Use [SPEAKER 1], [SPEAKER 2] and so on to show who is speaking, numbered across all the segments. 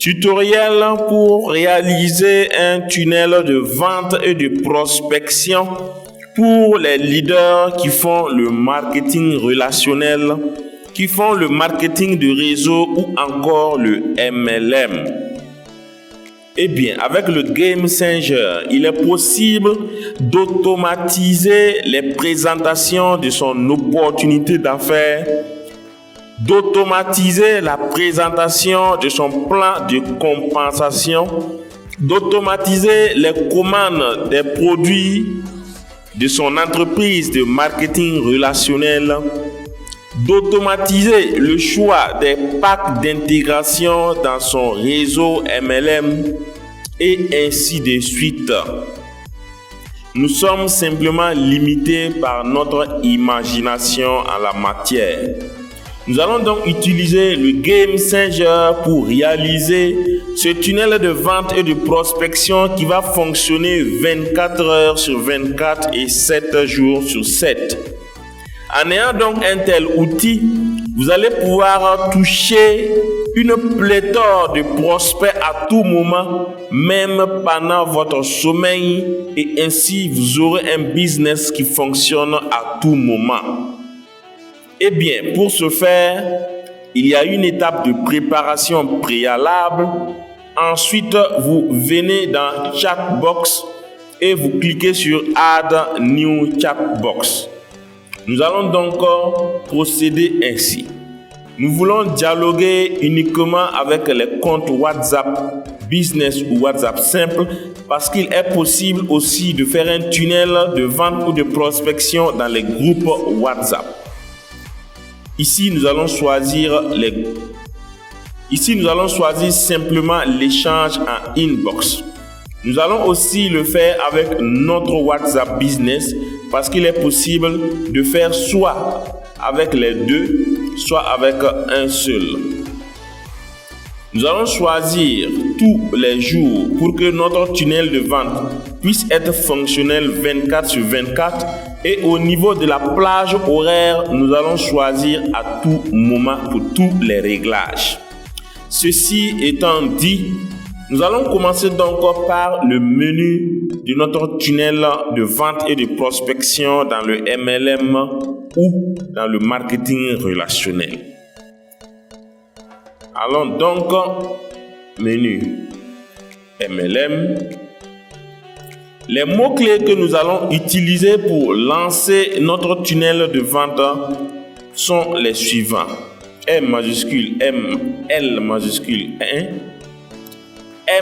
[SPEAKER 1] Tutoriel pour réaliser un tunnel de vente et de prospection pour les leaders qui font le marketing relationnel, qui font le marketing de réseau ou encore le MLM. Eh bien, avec le Game Changer, il est possible d'automatiser les présentations de son opportunité d'affaires, d'automatiser la présentation de son plan de compensation, d'automatiser les commandes des produits de son entreprise de marketing relationnel, d'automatiser le choix des packs d'intégration dans son réseau MLM et ainsi de suite. Nous sommes simplement limités par notre imagination en la matière. Nous allons donc utiliser le Game Changer pour réaliser ce tunnel de vente et de prospection qui va fonctionner 24 heures sur 24 et 7 jours sur 7. En ayant donc un tel outil, vous allez pouvoir toucher une pléthore de prospects à tout moment, même pendant votre sommeil, et ainsi vous aurez un business qui fonctionne à tout moment. Eh bien, pour ce faire, il y a une étape de préparation préalable. Ensuite, vous venez dans Chatbox et vous cliquez sur Add New Chatbox. Nous allons donc procéder ainsi. Nous voulons dialoguer uniquement avec les comptes WhatsApp Business ou WhatsApp Simple parce qu'il est possible aussi de faire un tunnel de vente ou de prospection dans les groupes WhatsApp. Ici, nous allons choisir simplement l'échange en inbox. Nous allons aussi le faire avec notre WhatsApp Business parce qu'il est possible de faire soit avec les deux, soit avec un seul. Nous allons choisir tous les jours pour que notre tunnel de vente puisse être fonctionnel 24 sur 24 et au niveau de la plage horaire, nous allons choisir à tout moment pour tous les réglages. Ceci étant dit, nous allons commencer donc par le menu de notre tunnel de vente et de prospection dans le MLM ou dans le marketing relationnel. Allons donc menu MLM. Les mots-clés que nous allons utiliser pour lancer notre tunnel de vente sont les suivants. M majuscule, M, L majuscule 1.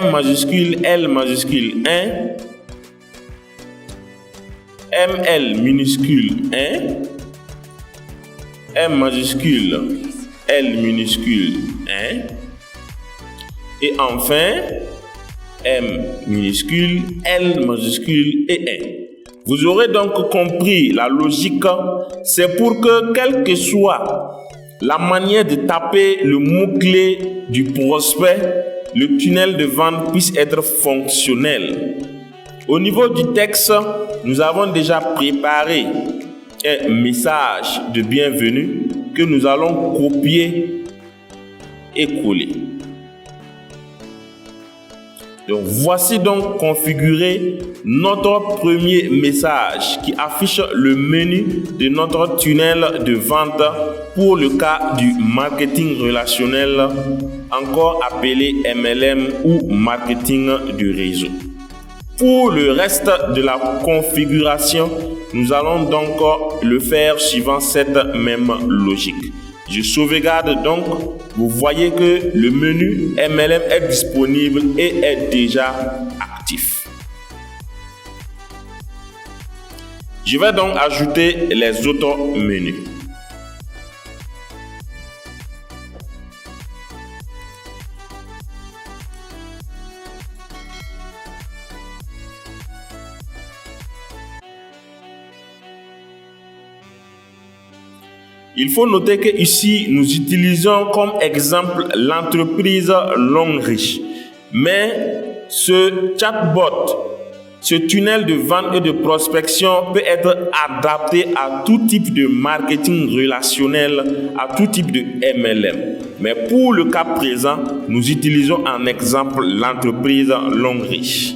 [SPEAKER 1] M majuscule, L majuscule 1, ML minuscule 1, M majuscule, L minuscule 1, et enfin, M minuscule, L majuscule et 1. Vous aurez donc compris la logique, c'est pour que quelle que soit la manière de taper le mot-clé du prospect, le tunnel de vente puisse être fonctionnel. Au niveau du texte, nous avons déjà préparé un message de bienvenue que nous allons copier et coller. Donc voici donc configuré notre premier message qui affiche le menu de notre tunnel de vente pour le cas du marketing relationnel, encore appelé MLM ou marketing du réseau. Pour le reste de la configuration, nous allons donc le faire suivant cette même logique. Je sauvegarde donc. Vous voyez que le menu MLM est disponible et est déjà actif. Je vais donc ajouter les autres menus. Il faut noter que ici, nous utilisons comme exemple l'entreprise Longrich. Mais ce chatbot Ce tunnel de vente et de prospection peut être adapté à tout type de marketing relationnel, à tout type de MLM. Mais pour le cas présent, nous utilisons en exemple l'entreprise Longrich.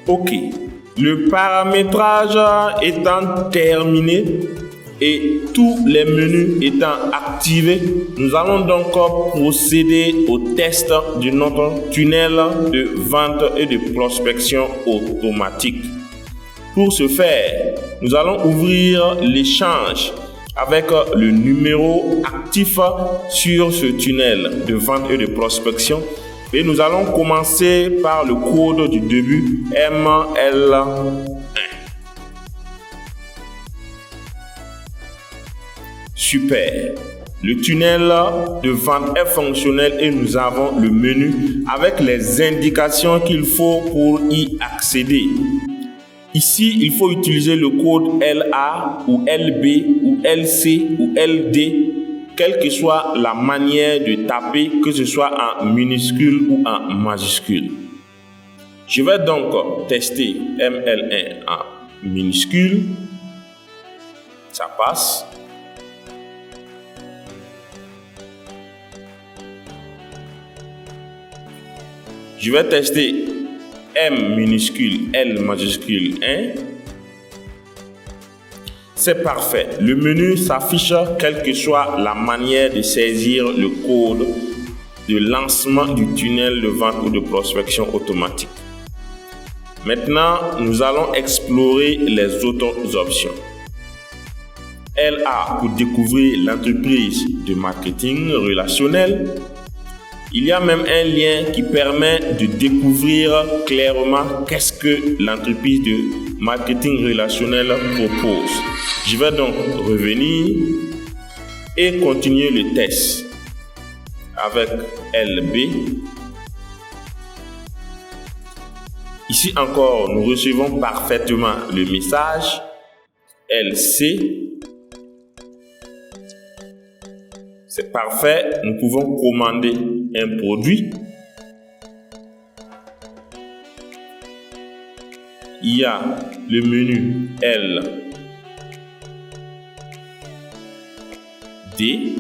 [SPEAKER 1] OK. Le paramétrage étant terminé et tous les menus étant activés, nous allons donc procéder au test de notre tunnel de vente et de prospection automatique. Pour ce faire, nous allons ouvrir l'échange avec le numéro actif sur ce tunnel de vente et de prospection. Et nous allons commencer par le code du début ML1. Super. Le tunnel de vente est fonctionnel et nous avons le menu avec les indications qu'il faut pour y accéder. Ici, il faut utiliser le code LA ou LB ou LC ou LD, quelle que soit la manière de taper, que ce soit en minuscule ou en majuscule. Je vais donc tester ML1 en minuscule. Ça passe. Je vais tester M minuscule, L majuscule 1. C'est parfait. Le menu s'affiche quelle que soit la manière de saisir le code de lancement du tunnel de vente ou de prospection automatique. Maintenant, nous allons explorer les autres options. LA pour découvrir l'entreprise de marketing relationnel. Il y a même un lien qui permet de découvrir clairement qu'est-ce que l'entreprise de marketing relationnel propose. Je vais donc revenir et continuer le test avec LB. Ici encore, nous recevons parfaitement le message LC. C'est parfait, nous pouvons commander un produit. Il y a le menu L, D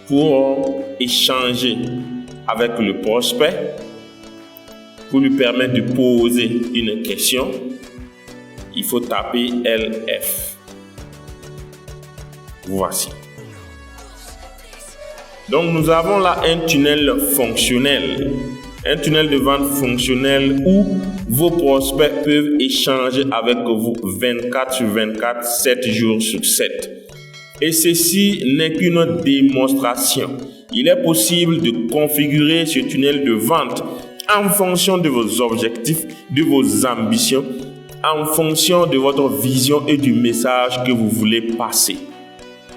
[SPEAKER 1] pour échanger avec le prospect, pour lui permettre de poser une question. Il faut taper LF. Voici. Donc nous avons là un tunnel fonctionnel, un tunnel de vente fonctionnel où vos prospects peuvent échanger avec vous 24 sur 24, 7 jours sur 7. Et ceci n'est qu'une démonstration. Il est possible de configurer ce tunnel de vente en fonction de vos objectifs, de vos ambitions, en fonction de votre vision et du message que vous voulez passer.